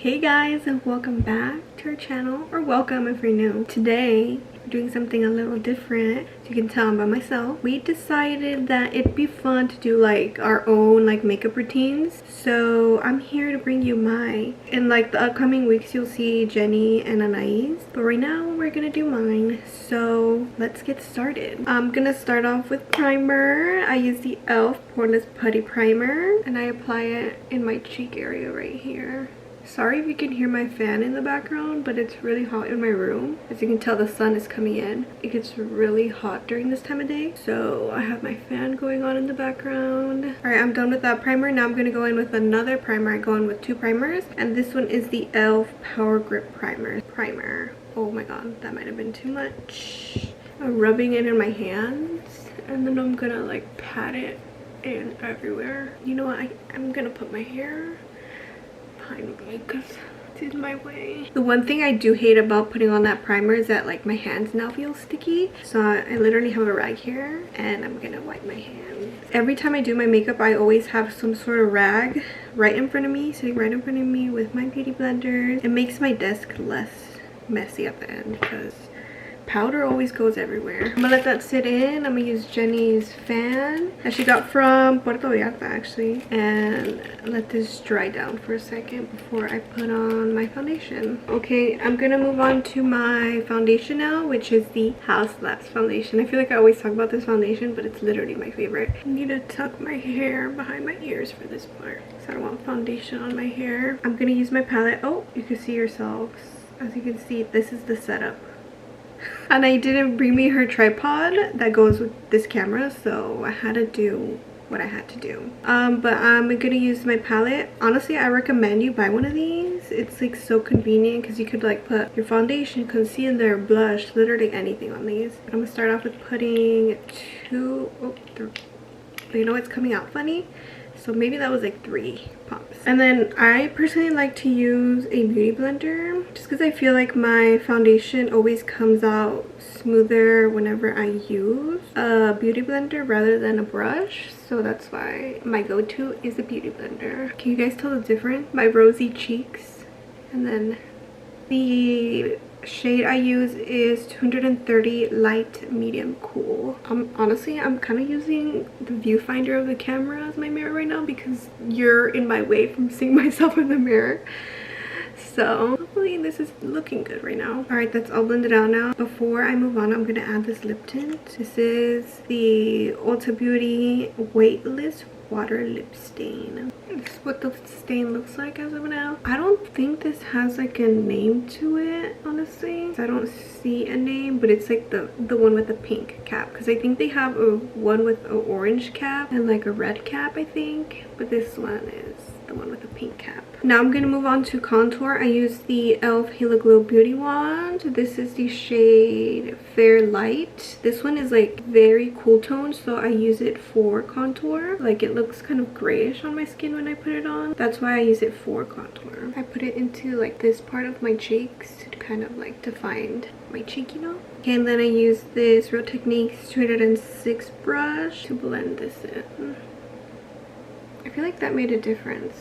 Hey guys, and welcome back to our channel, or welcome if you're new. Today we're doing something a little different. As you can tell, I'm by myself. We decided that it'd be fun to do like our own makeup routines, so I'm here to bring you mine. In the upcoming weeks you'll see Jenny and Anais, but right now we're gonna do mine. So let's get started. I'm gonna start off with primer. I use the e.l.f. Poreless Putty Primer and I apply it in my cheek area right here. Sorry if you can hear my fan in the background, but it's really hot in my room. As you can tell, the sun is coming in. It gets really hot during this time of day, so I have my fan going on in the background. All right, I'm done with that primer. Now I'm gonna go in with another primer. I go in with two primers, and this one is the e.l.f. Power Grip Primer. Oh my god, that might have been too much. I'm rubbing it in my hands, and then I'm gonna pat it in everywhere. You know what? I'm gonna put my hair because it's in my way. The one thing I do hate about putting on that primer is that my hands now feel sticky, so I literally have a rag here and I'm gonna wipe my hands. Every time I do my makeup, I always have some sort of rag right in front of me, sitting right in front of me with my beauty blender. It makes my desk less messy at the end because powder always goes everywhere. I'm gonna let that sit in. I'm gonna use Jenny's fan that she got from Puerto Vallarta actually, and let this dry down for a second before I put on my foundation. Okay, I'm gonna move on to my foundation now, which is the House Labs foundation. I feel like I always talk about this foundation, but it's literally my favorite. I need to tuck my hair behind my ears for this part, so I don't want foundation on my hair. I'm gonna use my palette. Oh, you can see yourselves. As you can see, this is the setup. And I didn't bring me her tripod that goes with this camera, so I had to do what I had to do. But I'm gonna use my palette. Honestly, I recommend you buy one of these. It's so convenient because you could put your foundation, concealer, blush, literally anything on these. I'm gonna start off with putting you know, it's coming out funny, so maybe that was 3 pumps. And then I personally like to use a beauty blender just because I feel like my foundation always comes out smoother whenever I use a beauty blender rather than a brush, so that's why my go-to is a beauty blender. Can you guys tell the difference? My rosy cheeks, and then the shade I use is 230 Light Medium Cool. Honestly, I'm kind of using the viewfinder of the camera as my mirror right now because you're in my way from seeing myself in the mirror. So hopefully this is looking good right now. All right, that's all blended out now. Before I move on, I'm gonna add this lip tint. This is the Ulta Beauty Weightless Water Lip Stain. This is what the stain looks like as of now. I don't think this has a name to it, honestly. I don't see a name, but it's the one with the pink cap, because I think they have a one with an orange cap and a red cap, I think, but this one is the one with the pink cap. Now I'm gonna move on to contour. I use the e.l.f. Halo Glow Beauty Wand. This is the shade Fair Light. This one is very cool tone, so I use it for contour. It looks kind of grayish on my skin when I put it on. That's why I use it for contour. I put it into this part of my cheeks to kind of define my cheek, you know. Okay, and then I use this Real Techniques 206 brush to blend this in. I feel like that made a difference.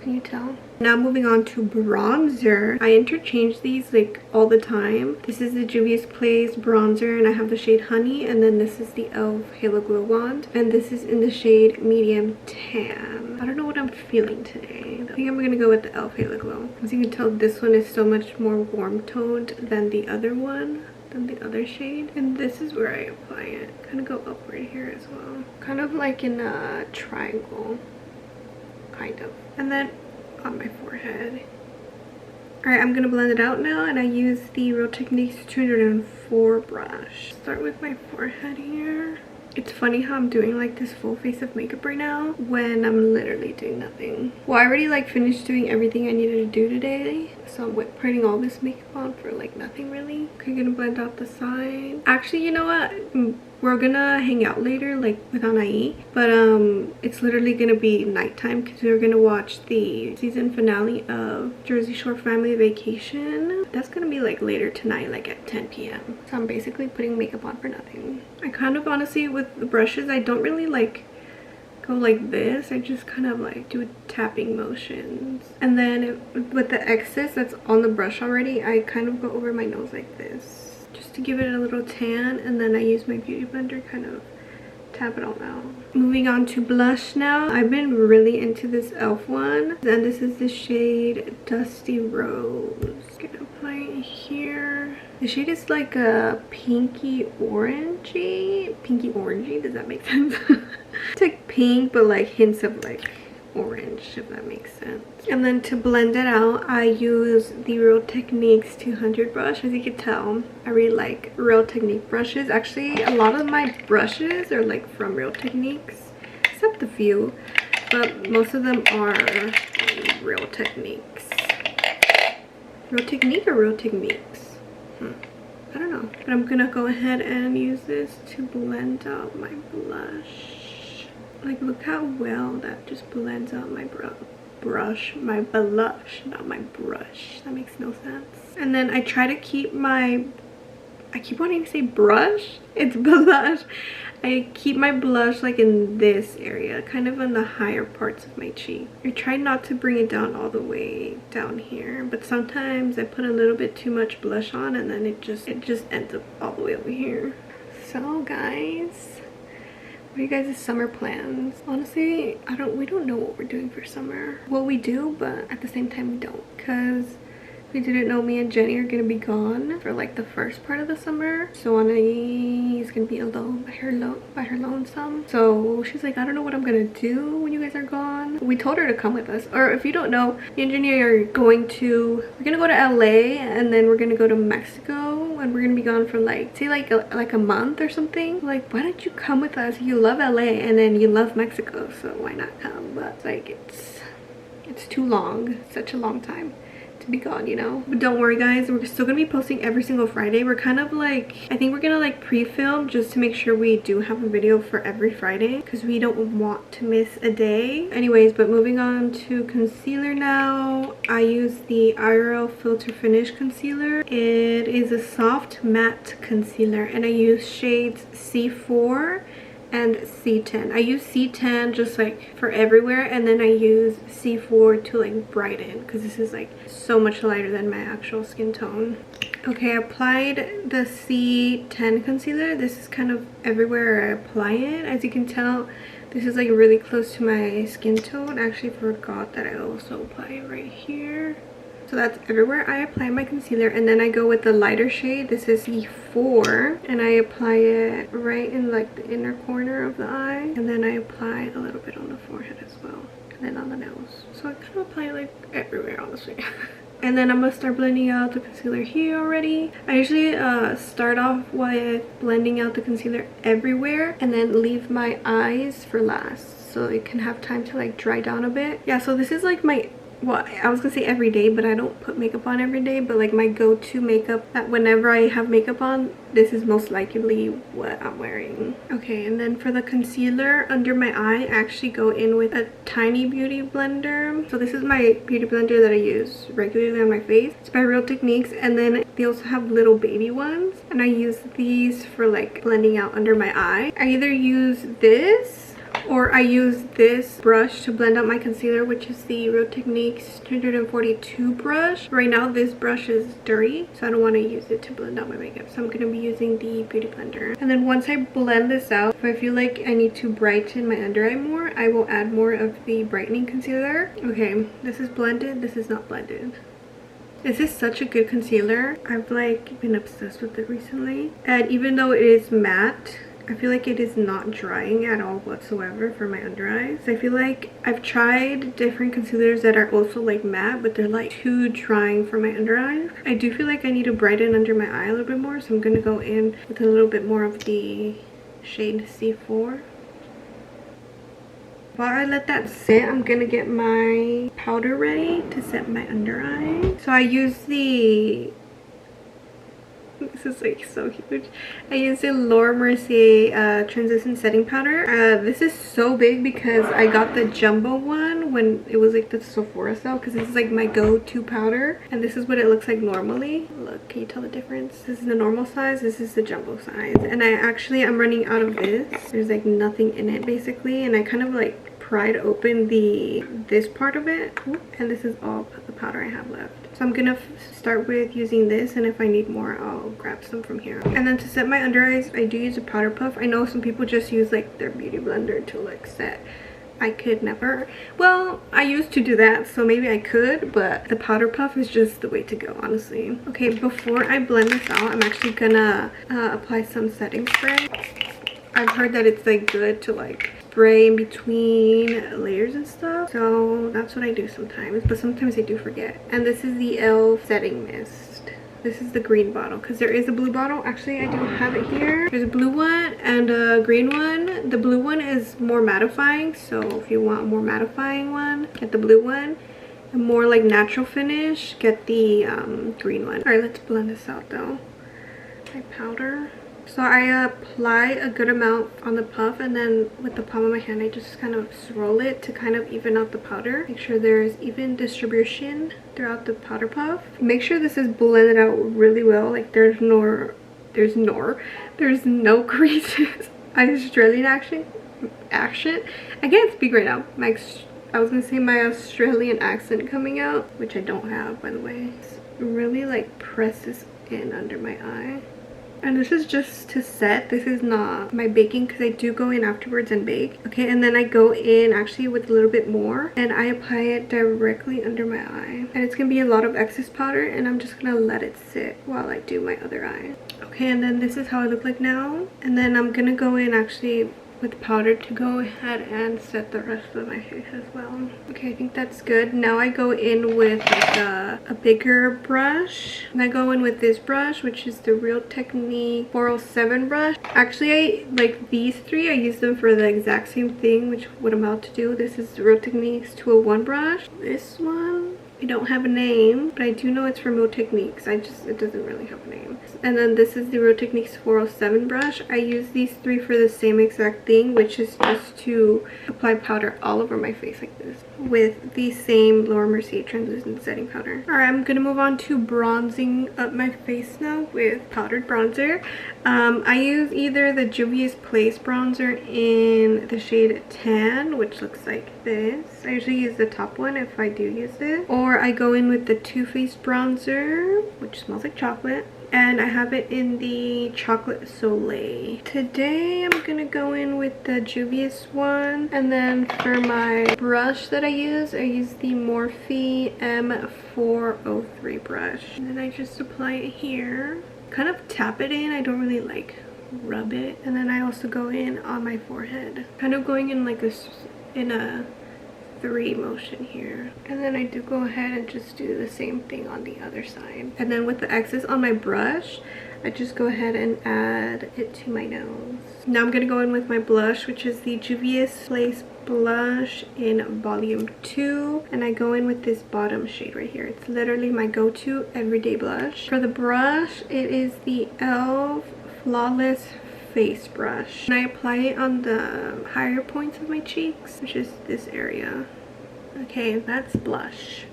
Can you tell? Now moving on to bronzer. I interchange these all the time. This is the Juvia's Place bronzer and I have the shade Honey, and then this is the e.l.f. Halo Glow Wand and this is in the shade Medium Tan. I don't know what I'm feeling today. I think I'm gonna go with the e.l.f. Halo Glow. As you can tell, this one is so much more warm toned than the other one, than the other shade, and this is where I apply it. Kind of go upward here as well, kind of in a triangle, kind of, and then on my forehead. All right, I'm gonna blend it out now, and I use the Real Techniques 204 brush. Start with my forehead here. It's funny how I'm doing this full face of makeup right now when I'm literally doing nothing. Well, I already finished doing everything I needed to do today, so I'm putting all this makeup on for nothing really. Okay, gonna blend out the side. Actually, you know what? We're gonna hang out later with Anais, but it's literally gonna be nighttime because we're gonna watch the season finale of Jersey Shore Family Vacation. That's gonna be later tonight, at 10 p.m. So I'm basically putting makeup on for nothing. I kind of honestly, with the brushes, I don't really go like this. I just kind of like do tapping motions. And then with the excess that's on the brush already, I kind of go over my nose like this, just to give it a little tan. And then I use my beauty blender, kind of tap it all out. Moving on to blush now. I've been really into this e.l.f. one. And this is the shade Dusty Rose. Gonna apply it here. The shade is like a pinky orangey. Pinky orangey, does that make sense? It's like pink, but like hints of like orange, if that makes sense. And then to blend it out, I use the Real Techniques 200 brush. As you can tell, I really like Real Technique brushes. Actually, a lot of my brushes are like from Real Techniques, except a few, but most of them are Real Techniques. Real Technique or Real Techniques? I don't know. But I'm gonna go ahead and use this to blend out my blush. Like, look how well that just blends out my blush, not my brush. That makes no sense. And then I try to keep my, I keep wanting to say brush. It's blush. I keep my blush like in this area, kind of in the higher parts of my cheek. I try not to bring it down all the way down here, but sometimes I put a little bit too much blush on and then it just ends up all the way over here. So guys, what are you guys' summer plans? Honestly, we don't know what we're doing for summer. Well, we do, but at the same time we don't, because we didn't know me and Jenny are gonna be gone for like the first part of the summer. So Annie is gonna be alone by her lonesome. So she's like, I don't know what I'm gonna do when you guys are gone. We told her to come with us. Or if you don't know, me and Jenny are going to, we're gonna go to LA and then we're gonna go to Mexico, and we're gonna be gone for like, say like a month or something. Like, why don't you come with us? You love LA and then you love Mexico, so why not come? But like, it's too long, such a long time to be gone, you know. But don't worry guys, we're still gonna be posting every single Friday. We're kind of like, I think we're gonna like pre-film just to make sure we do have a video for every Friday, because we don't want to miss a day. Anyways, but moving on to concealer now. I use the IRL Filter Finish concealer. It is a soft matte concealer and I use shades C4 and C10. I use C10 just like for everywhere, and then I use C4 to like brighten, because this is like so much lighter than my actual skin tone. Okay, I applied the C10 concealer. This is kind of everywhere I apply it. As you can tell, this is like really close to my skin tone. I actually forgot that I also apply it right here. So that's everywhere I apply my concealer, and then I go with the lighter shade. This is C4, and I apply it right in like the inner corner of the eye, and then I apply a little bit on the forehead as well, and then on the nose. So I kind of apply it like everywhere, honestly. And then I'm gonna start blending out the concealer here already. I usually start off with blending out the concealer everywhere and then leave my eyes for last, so it can have time to like dry down a bit. Yeah, so this is like my, well, I was gonna say every day, but I don't put makeup on every day, but like my go-to makeup, that whenever I have makeup on, this is most likely what I'm wearing. Okay, and then for the concealer under my eye, I actually go in with a tiny beauty blender. So this is my beauty blender that I use regularly on my face. It's by Real Techniques, and then they also have little baby ones, and I use these for like blending out under my eye. I either use this or I use this brush to blend out my concealer, which is the Real Techniques 242 brush. Right now this brush is dirty, so I don't want to use it to blend out my makeup, so I'm going to be using the beauty blender. And then once I blend this out, if I feel like I need to brighten my under eye more, I will add more of the brightening concealer. Okay, this is blended, this is not blended. This is such a good concealer. I've like been obsessed with it recently, and even though it is matte, I feel like it is not drying at all whatsoever for my under eyes. I feel like I've tried different concealers that are also like matte, but they're like too drying for my under eyes. I do feel like I need to brighten under my eye a little bit more, so I'm gonna go in with a little bit more of the shade C4. While I let that sit, I'm gonna get my powder ready to set my under eye. So I use the, this is like so huge, I use the Laura Mercier translucent setting powder. This is so big because I got the jumbo one when it was like the Sephora sale, because this is like my go-to powder, and this is what it looks like normally. Look, can you tell the difference? This is the normal size, this is the jumbo size, and I'm running out of this. There's like nothing in it basically, and I kind of like pried open this part of it, and this is all the powder I have left. So I'm gonna start with using this, and if I need more, I'll grab some from here. And then to set my under eyes, I do use a powder puff. I know some people just use like their beauty blender to like set. I could never. Well, I used to do that, so maybe I could, but the powder puff is just the way to go, honestly. Okay, before I blend this out, I'm actually gonna apply some setting spray. I've heard that it's like good to like spray in between layers and stuff, so that's what I do sometimes, but sometimes I do forget. And this is the e.l.f. setting mist. This is the green bottle, because there is a blue bottle. Actually, I do have it here. There's a blue one and a green one. The blue one is more mattifying, so if you want a more mattifying one, get the blue one. A more like natural finish, get the green one. All right, let's blend this out though. My powder. So I apply a good amount on the puff, and then with the palm of my hand I just kind of swirl it to kind of even out the powder. Make sure there's even distribution throughout the powder puff. Make sure this is blended out really well, like there's no creases. Australian action. I can't speak right now. I was gonna say my Australian accent coming out, which I don't have, by the way. It's really like presses in under my eye. And this is just to set. This is not my baking, because I do go in afterwards and bake. Okay, and then I go in actually with a little bit more, and I apply it directly under my eye. And it's gonna be a lot of excess powder, and I'm just gonna let it sit while I do my other eye. Okay, and then this is how I look like now. And then I'm gonna go in actually with powder to go ahead and set the rest of my face as well. Okay, I think that's good. Now I go in with like a bigger brush, and I go in with this brush, which is the Real Technique 407 brush. Actually, I like these three. I use them for the exact same thing, which what I'm about to do. This is the Real Techniques 201 brush. This one, I don't have a name, but I do know it's from Real Techniques. It doesn't really have a name. And then this is the Real Techniques 407 brush. I use these three for the same exact thing, which is just to apply powder all over my face like this with the same Laura Mercier translucent setting powder. Alright, I'm gonna move on to bronzing up my face now with powdered bronzer. I use either the Juvia's Place bronzer in the shade Tan, which looks like this. I usually use the top one if I do use this. Or I go in with the Too Faced bronzer, which smells like chocolate. And I have it in the Chocolate Soleil. Today I'm gonna go in with the Juvia's one. And then for my brush that I use the Morphe M403 brush. And then I just apply it here. Kind of tap it in. I don't really like rub it. And then I also go in on my forehead. Kind of going in like a 3 motion here, and then I do go ahead and just do the same thing on the other side. And then with the excess on my brush, I just go ahead and add it to my nose. Now I'm gonna go in with my blush, which is the Juvia's Place blush in volume 2, and I go in with this bottom shade right here. It's literally my go-to everyday blush. For the brush, it is the e.l.f. Flawless Face brush, and I apply it on the higher points of my cheeks, which is this area. Okay, that's blush.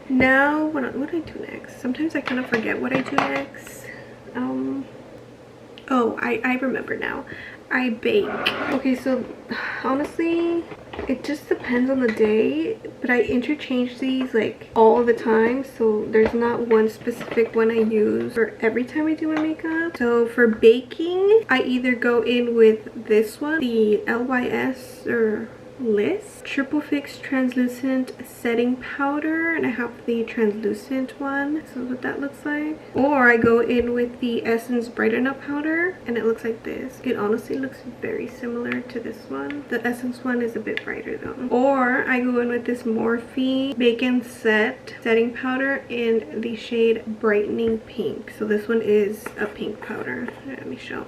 Now what do I do next? Sometimes I kind of forget what I do next. Oh, I remember now. I bake. Okay, so honestly it just depends on the day, but I interchange these like all the time, so there's not one specific one I use for every time I do my makeup. So for baking, I either go in with this one, the LYS or List Triple Fix Translucent Setting Powder, and I have the translucent one. This is what that looks like. Or I go in with the Essence Brighten Up powder, and it looks like this. It honestly looks very similar to this one. The Essence one is a bit brighter though. Or I go in with this Morphe Bacon Set Setting Powder in the shade Brightening Pink. So this one is a pink powder. Let me show.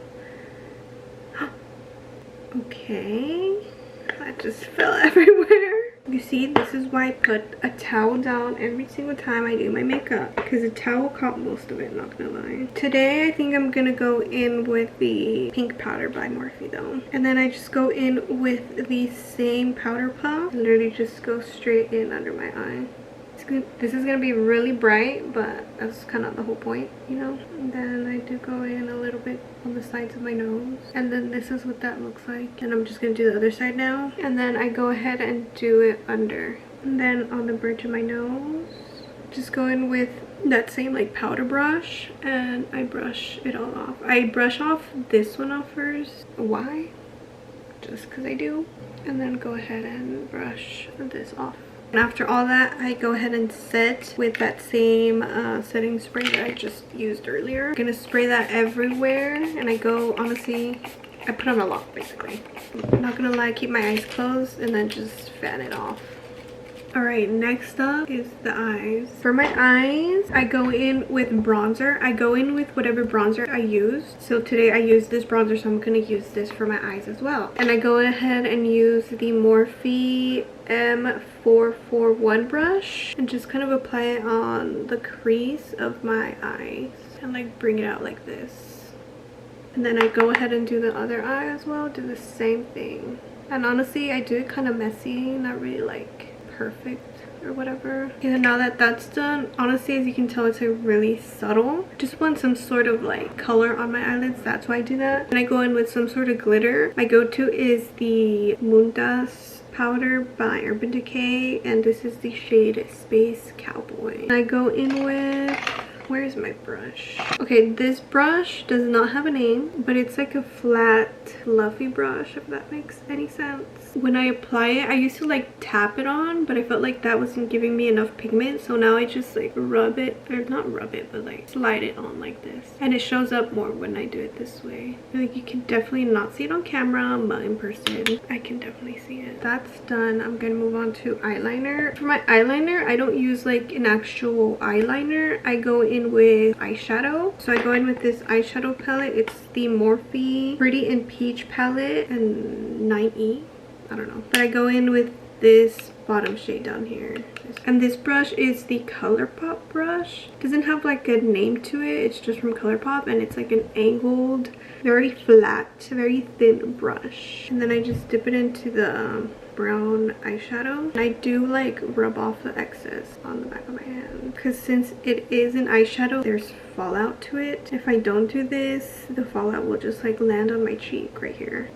Okay. That just fell everywhere. You see, this is why I put a towel down every single time I do my makeup, because the towel caught most of it, not gonna lie. Today I think I'm gonna go in with the pink powder by Morphe though, and then I just go in with the same powder puff. Literally just go straight in under my eye. This is gonna be really bright, but that's kind of the whole point, you know. And then I do go in a little bit on the sides of my nose, and then this is what that looks like. And I'm just gonna do the other side now, and then I go ahead and do it under, and then on the bridge of my nose, just go in with that same like powder brush, and I brush it all off. I brush off this one off first. Why? Just because I do. And then go ahead and brush this off. And after all that, I go ahead and set with that same setting spray that I just used earlier. I'm gonna spray that everywhere, and I go, honestly, I put on a lot basically. I'm not gonna lie, keep my eyes closed and then just fan it off. Alright, next up is the eyes. For my eyes, I go in with bronzer. I go in with whatever bronzer I use. So today I used this bronzer, so I'm going to use this for my eyes as well. And I go ahead and use the Morphe M441 brush and just kind of apply it on the crease of my eyes and like bring it out like this. And then I go ahead and do the other eye as well, do the same thing. And honestly, I do it kind of messy, not really like perfect or whatever. And now that that's done, honestly, as you can tell, it's like really subtle. Just want some sort of like color on my eyelids, that's why I do that. And I go in with some sort of glitter. My go-to is the Mundas powder by Urban Decay, and this is the shade Space Cowboy. And I go in with, where's my brush? Okay, this brush does not have a name, but it's like a flat, fluffy brush, if that makes any sense. When I apply it, I used to like tap it on, but I felt like that wasn't giving me enough pigment, so now I just like rub it, or not rub it, but like slide it on like this. And it shows up more when I do it this way. Like you can definitely not see it on camera, but in person, I can definitely see it. That's done. I'm gonna move on to eyeliner. For my eyeliner, I don't use like an actual eyeliner. I go in with eyeshadow. So I go in with this eyeshadow palette. It's the Morphe Pretty in Peach palette and 9E. I don't know. But I go in with this bottom shade down here. And this brush is the ColourPop brush. It doesn't have like a name to it. It's just from ColourPop, and it's like an angled, very flat, very thin brush. And then I just dip it into the brown eyeshadow. And I do like rub off the excess on the back of my hand, because since it is an eyeshadow, there's fallout to it. If I don't do this, the fallout will just like land on my cheek right here.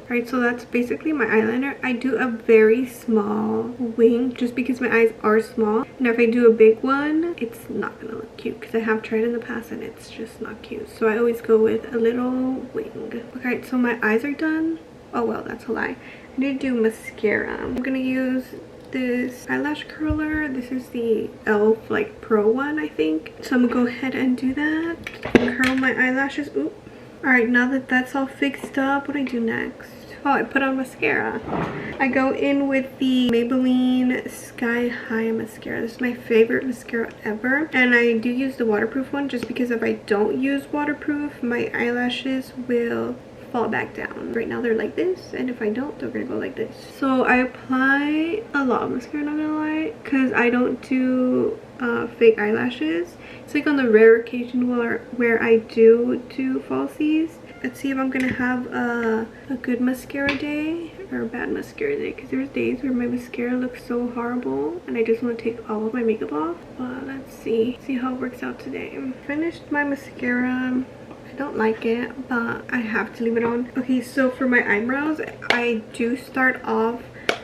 Alright, so that's basically my eyeliner. I do a very small wing just because my eyes are small. Now if I do a big one, it's not gonna look cute because I have tried in the past and it's just not cute. So I always go with a little wing. Okay, so my eyes are done. Oh well, that's a lie. I need to do mascara. I'm gonna use this eyelash curler. This is the e.l.f. like pro one, I think. So I'm gonna go ahead and do that. Curl my eyelashes. Oop. Alright, now that that's all fixed up, what do I do next? Oh, I put on mascara. I go in with the Maybelline Sky High mascara. This is my favorite mascara ever. And I do use the waterproof one just because if I don't use waterproof, my eyelashes will fall back down. Right now they're like this, and if I don't, they're gonna go like this. So I apply a lot of mascara, not gonna lie, because I don't do fake eyelashes. It's like on the rare occasion where I do falsies. Let's see if I'm gonna have a good mascara day or a bad mascara day, because there's days where my mascara looks so horrible and I just want to take all of my makeup off. But let's see how it works out today. Finished my mascara. I don't like it, but I have to leave it on. Okay, so for my eyebrows, I do start off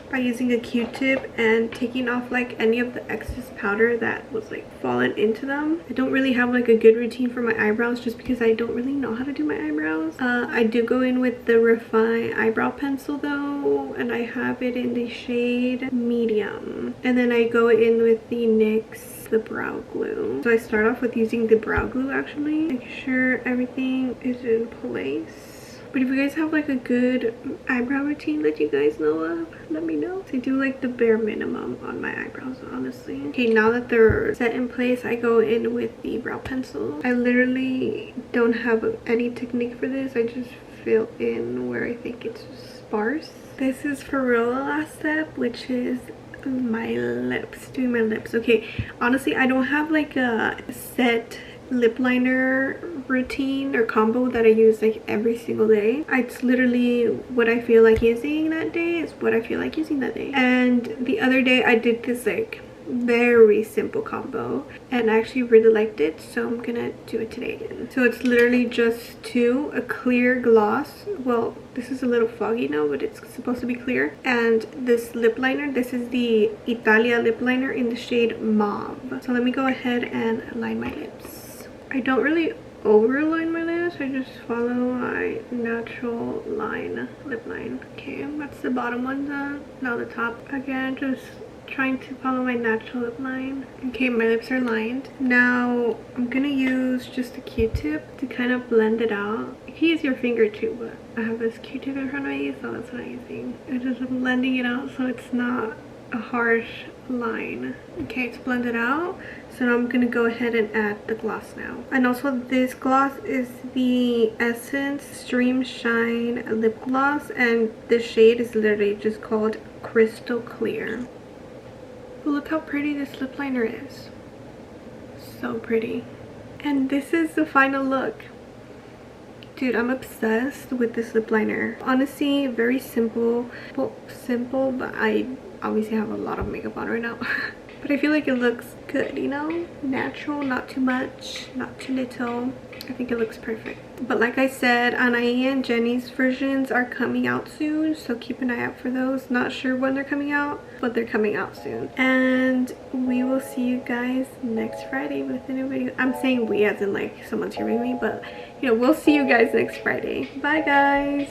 by using a Q-tip and taking off like any of the excess powder that was like fallen into them. I don't really have like a good routine for my eyebrows just because I don't really know how to do my eyebrows. I do go in with the Refine eyebrow pencil though, and I have it in the shade medium. And then I go in with the NYX the brow glue. So I start off with using the brow glue actually. Make sure everything is in place. But if you guys have like a good eyebrow routine that you guys know of, let me know. So I do like the bare minimum on my eyebrows, honestly. Okay, now that they're set in place, I go in with the brow pencil. I literally don't have any technique for this. I just fill in where I think it's sparse. This is for real the last step, which is my lips, doing my lips. Okay, honestly, I don't have like a set lip liner routine or combo that I use like every single day. It's literally what I feel like using that day is what I feel like using that day. And the other day I did this like very simple combo and I actually really liked it, so I'm gonna do it today again. So it's literally just a clear gloss. Well, this is a little foggy now, but it's supposed to be clear. And this lip liner, this is the Italia lip liner in the shade Mauve. So let me go ahead and line my lips. I don't really overline my lips, I just follow my natural lip line. Okay, that's the bottom one done. Now the top again, just trying to follow my natural lip line. Okay, my lips are lined. Now I'm gonna use just a Q-tip to kind of blend it out. You can use your finger too, but I have this Q-tip in front of me, so that's what I'm using. I'm just blending it out so it's not a harsh line. Okay, it's blended out. So now I'm gonna go ahead and add the gloss now. And also this gloss is the Essence Stream Shine lip gloss, and the shade is literally just called Crystal Clear. Look how pretty this lip liner is. So pretty. And this is the final look. Dude, I'm obsessed with this lip liner. Honestly, very simple. Well, simple, but I obviously have a lot of makeup on right now. But I feel like it looks good, you know? Natural, not too much, not too little. I think it looks perfect. But like I said, Anae and Jenny's versions are coming out soon, so keep an eye out for those. Not sure when they're coming out, but they're coming out soon. And we will see you guys next Friday with a new video. I'm saying we as in like someone's hearing me, but you know, we'll see you guys next Friday. Bye guys.